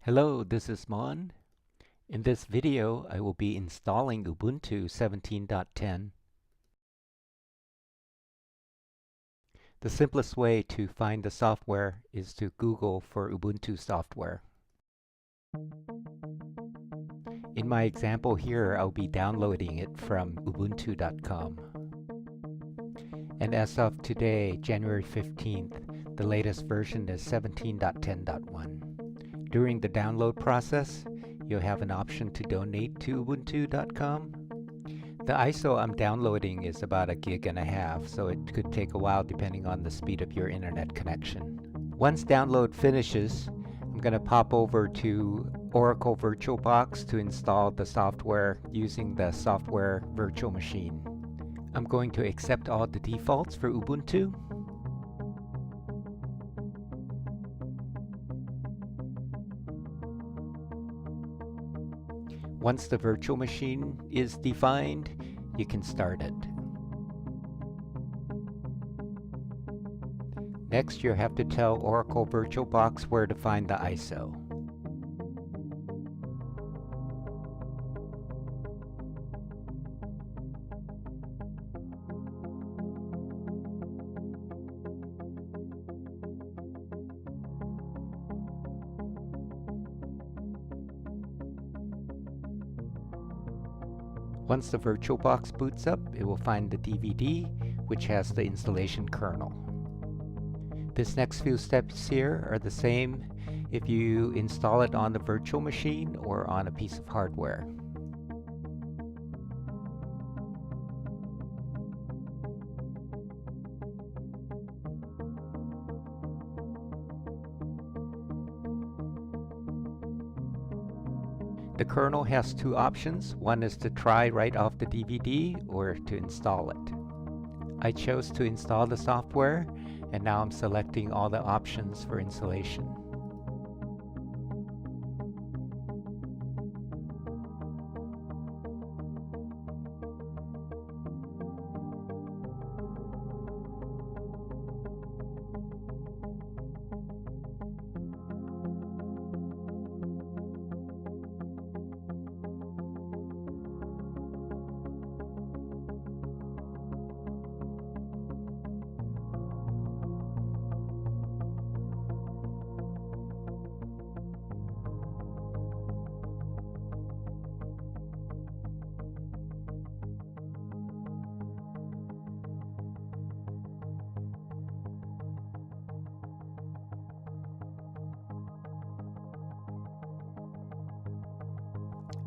Hello, this is Mon. In this video, I will be installing Ubuntu 17.10. The simplest way to find the software is to Google for Ubuntu software. In my example here, I'll be downloading it from ubuntu.com. And as of today, January 15th, the latest version is 17.10.1. During the download process, you'll have an option to donate to ubuntu.com. The ISO I'm downloading is about 1.5 gigs, so it could take a while depending on the speed of your internet connection. Once download finishes, I'm going to pop over to Oracle VirtualBox to install the software using the software virtual machine. I'm going to accept all the defaults for Ubuntu. Once the virtual machine is defined, you can start it. Next, you have to tell Oracle VirtualBox where to find the ISO. Once the VirtualBox boots up, it will find the DVD, which has the installation kernel. This next few steps here are the same if you install it on the virtual machine or on a piece of hardware. The kernel has two options. One is to try right off the DVD or to install it. I chose to install the software, and now I'm selecting all the options for installation.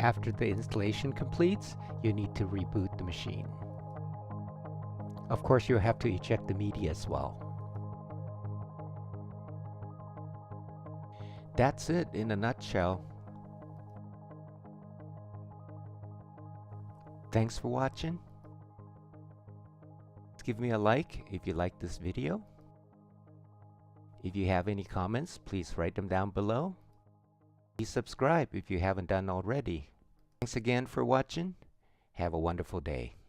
After the installation completes, you need to reboot the machine. Of course, you'll have to eject the media as well. That's it in a nutshell. Thanks for watching. Give me a like if you like this video. If you have any comments, please write them down below. Please subscribe if you haven't done already. Thanks again for watching. Have a wonderful day.